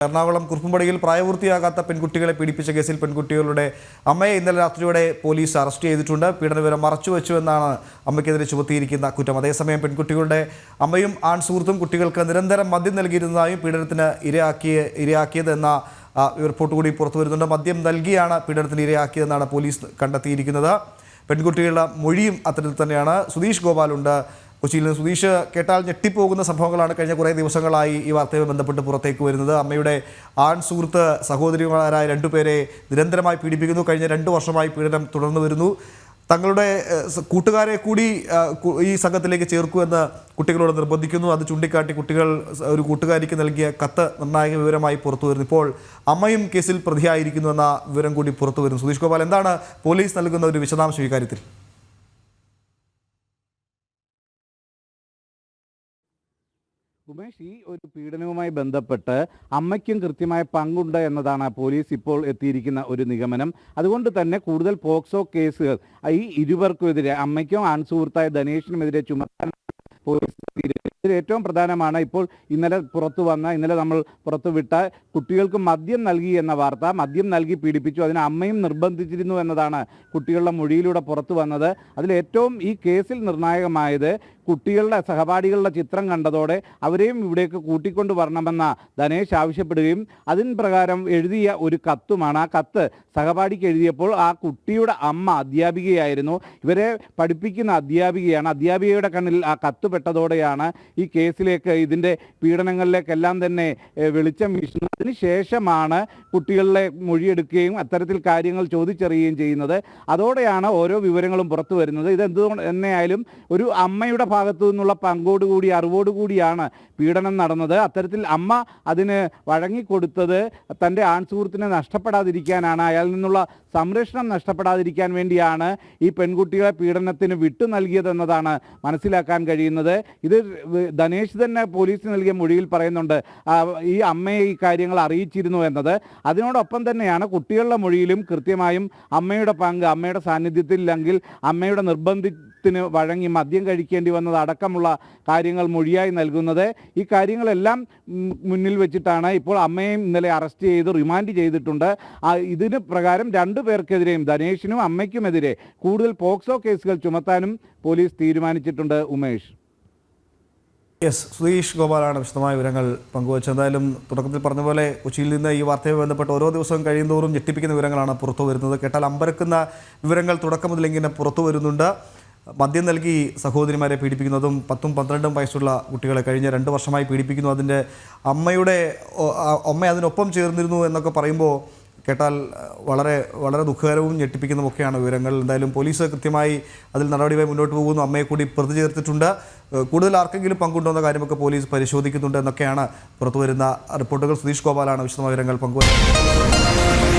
എറണാകുളം കുറുപ്പുംപടിയിൽ പ്രായപൂർത്തിയാകാത്ത പെൺകുട്ടികളെ പീഡിപ്പിച്ച കേസിൽ പെൺകുട്ടികളുടെ അമ്മയെ ഇന്നലെ രാത്രിയോടെ പോലീസ് അറസ്റ്റ് ചെയ്തിട്ടുണ്ട്. പീഡനവിവരം മറച്ചുവെച്ചുവെന്നാണ് അമ്മയ്ക്കെതിരെ ചുമത്തിയിരിക്കുന്ന കുറ്റം. അതേസമയം പെൺകുട്ടികളുടെ അമ്മയും ആൺ സുഹൃത്തും കുട്ടികൾക്ക് നിരന്തരം മദ്യം നൽകിയിരുന്നതായും പീഡനത്തിന് ഇരയാക്കിയതെന്ന റിപ്പോർട്ട് കൂടി പുറത്തു വരുന്നുണ്ട്. മദ്യം നൽകിയാണ് പീഡനത്തിന് ഇരയാക്കിയതെന്നാണ് പോലീസ് കണ്ടെത്തിയിരിക്കുന്നത്. പെൺകുട്ടികളുടെ മൊഴിയും അത്തരത്തിൽ തന്നെയാണ്. സുധീഷ് ഗോപാലുണ്ട് കൊച്ചിയിൽ നിന്ന്. സുധീഷ്, കേട്ടാൽ ഞെട്ടിപ്പോകുന്ന സംഭവങ്ങളാണ് കഴിഞ്ഞ കുറേ ദിവസങ്ങളായി ഈ വാർത്തയുമായി ബന്ധപ്പെട്ട് പുറത്തേക്ക് വരുന്നത്. അമ്മയുടെ ആൺ സുഹൃത്ത് സഹോദരിമാരായ രണ്ടുപേരെ നിരന്തരമായി പീഡിപ്പിക്കുന്നു. കഴിഞ്ഞ 2 വർഷമായി പീഡനം തുടർന്നു വരുന്നു. തങ്ങളുടെ കൂട്ടുകാരെ കൂടി ഈ സംഘത്തിലേക്ക് ചേർക്കുമെന്ന് കുട്ടികളോട് നിർബന്ധിക്കുന്നു. അത് ചൂണ്ടിക്കാട്ടി കുട്ടികൾ ഒരു കൂട്ടുകാരിക്ക് നൽകിയ കത്ത് നിർണായക വിവരമായി പുറത്തു വരുന്നു. ഇപ്പോൾ അമ്മയും കേസിൽ പ്രതിയായിരിക്കുന്നു എന്ന വിവരം കൂടി പുറത്തു വരുന്നു. സുധീഷ് ഗോപാൽ, എന്താണ് പോലീസ് നൽകുന്ന ഒരു വിശദാംശം ഈ കാര്യത്തിൽ? ഉമേഷ്, ഈ ഒരു പീഡനവുമായി ബന്ധപ്പെട്ട് അമ്മയ്ക്കും കൃത്യമായ പങ്കുണ്ട് എന്നതാണ് പോലീസ് ഇപ്പോൾ എത്തിയിരിക്കുന്ന ഒരു നിഗമനം. അതുകൊണ്ട് തന്നെ കൂടുതൽ പോക്സോ കേസുകൾ ഈ ഇരുവർക്കുമെതിരെ, അമ്മയ്ക്കും ആൺസുഹൃത്തായ ധനേഷിനുമെതിരെ ചുമത്താൻ പോലീസ് ഇതിൽ ഏറ്റവും പ്രധാനമാണ് ഇപ്പോൾ ഇന്നലെ നമ്മൾ പുറത്തുവിട്ട കുട്ടികൾക്ക് മദ്യം നൽകി എന്ന വാർത്ത. മദ്യം നൽകി പീഡിപ്പിച്ചു, അതിന് അമ്മയും നിർബന്ധിച്ചിരുന്നു എന്നതാണ് കുട്ടികളുടെ മൊഴിയിലൂടെ പുറത്തു വന്നത്. അതിലേറ്റവും ഈ കേസിൽ നിർണായകമായത് കുട്ടികളുടെ സഹപാഠികളുടെ ചിത്രം കണ്ടതോടെ അവരെയും ഇവിടേക്ക് കൂട്ടിക്കൊണ്ടു വരണമെന്ന ധനേഷ് ആവശ്യപ്പെടുകയും അതിന് പ്രകാരം എഴുതിയ ഒരു കത്തുമാണ്. ആ കത്ത് സഹപാഠിക്ക് എഴുതിയപ്പോൾ ആ കുട്ടിയുടെ അമ്മ അധ്യാപികയായിരുന്നു, ഇവരെ പഠിപ്പിക്കുന്ന അധ്യാപികയാണ്. അധ്യാപികയുടെ കണ്ണിൽ ആ കത്ത് പെട്ടതോടെയാണ് ഈ കേസിലേക്ക്, ഇതിൻ്റെ പീഡനങ്ങളിലേക്കെല്ലാം തന്നെ വെളിച്ചം വീശുന്നത്. അതിനുശേഷമാണ് കുട്ടികളുടെ മൊഴിയെടുക്കുകയും അത്തരത്തിൽ കാര്യങ്ങൾ ചോദിച്ചറിയുകയും ചെയ്യുന്നത്. അതോടെയാണ് ഓരോ വിവരങ്ങളും പുറത്തു വരുന്നത്. ഇതെന്തുകൊണ്ട് തന്നെയായാലും ഒരു അമ്മയുടെ ഭാഗത്തു നിന്നുള്ള പങ്കോടുകൂടി അറിവോടുകൂടിയാണ് പീഡനം നടന്നത്. അത്തരത്തിൽ അമ്മ അതിന് വഴങ്ങിക്കൊടുത്തത് തൻ്റെ ആൺസുഹൃത്തിനെ നഷ്ടപ്പെടാതിരിക്കാനാണ്, അയാളിൽ നിന്നുള്ള സംരക്ഷണം നഷ്ടപ്പെടാതിരിക്കാൻ വേണ്ടിയാണ് ഈ പെൺകുട്ടികളെ പീഡനത്തിന് വിട്ടു നൽകിയതെന്നതാണ് മനസ്സിലാക്കാൻ കഴിയുന്നത്. ഇത് ധനേഷ് തന്നെ പോലീസിന് നൽകിയ മൊഴിയിൽ പറയുന്നുണ്ട്, ഈ അമ്മയെ ഈ കാര്യങ്ങൾ അറിയിച്ചിരുന്നു എന്നത്. അതിനോടൊപ്പം തന്നെയാണ് കുട്ടികളുടെ മൊഴിയിലും കൃത്യമായും അമ്മയുടെ പങ്ക്, അമ്മയുടെ സാന്നിധ്യത്തില്ലെങ്കിൽ അമ്മയുടെ നിർബന്ധത്തിന് വഴങ്ങി മദ്യം കഴിക്കേണ്ടി വന്നത് അടക്കമുള്ള കാര്യങ്ങൾ മൊഴിയായി നൽകുന്നത്. ഈ കാര്യങ്ങളെല്ലാം മുന്നിൽ വെച്ചിട്ടാണ് ഇപ്പോൾ അമ്മയെയും ഇന്നലെ അറസ്റ്റ് ചെയ്ത് റിമാൻഡ് ചെയ്തിട്ടുണ്ട്. ഇതിന് പ്രകാരം 2 പേർക്കെതിരെയും, ധനേഷിനും അമ്മയ്ക്കുമെതിരെ കൂടുതൽ പോക്സോ കേസുകൾ ചുമത്താനും പോലീസ് തീരുമാനിച്ചിട്ടുണ്ട്. ഉമേഷ്. സുധീഷ് ഗോപാലാണ് വിശദമായ വിവരങ്ങൾ പങ്കുവച്ചത്. എന്തായാലും തുടക്കത്തിൽ പറഞ്ഞ പോലെ കൊച്ചിയിൽ നിന്ന് ഈ വാർത്തയുമായി ബന്ധപ്പെട്ട് ഓരോ ദിവസവും കഴിയുന്തോറും ഞെട്ടിപ്പിക്കുന്ന വിവരങ്ങളാണ് പുറത്തു വരുന്നത്. കേട്ടാൽ അമ്പരക്കുന്ന വിവരങ്ങൾ തുടക്കം മുതൽ ഇങ്ങനെ പുറത്തു വരുന്നുണ്ട്. മദ്യം നൽകി സഹോദരിമാരെ പീഡിപ്പിക്കുന്നതും 10ഉം 12ഉം വയസ്സുള്ള കുട്ടികളെ കഴിഞ്ഞ 2 വർഷമായി പീഡിപ്പിക്കുന്നു. അതിൻ്റെ അമ്മ അതിനൊപ്പം ചേർന്നിരുന്നു എന്നൊക്കെ പറയുമ്പോൾ കേട്ടാൽ വളരെ വളരെ ദുഃഖകരവും ഞെട്ടിപ്പിക്കുന്നതുമൊക്കെയാണ് വിവരങ്ങൾ. എന്തായാലും പോലീസ് കൃത്യമായി അതിൽ നടപടിയുമായി മുന്നോട്ട് പോകുന്നു. അമ്മയെ കൂടി പ്രതി ചേർത്തിട്ടുണ്ട്. കൂടുതൽ ആർക്കെങ്കിലും പങ്കുണ്ടോ എന്ന കാര്യമൊക്കെ പോലീസ് പരിശോധിക്കുന്നുണ്ട് എന്നൊക്കെയാണ് പുറത്തുവരുന്ന റിപ്പോർട്ടുകൾ. സുധീഷ് ഗോപാലാണ് വിശദമായ വിവരങ്ങൾ പങ്കുവയ്ക്കുന്നത്.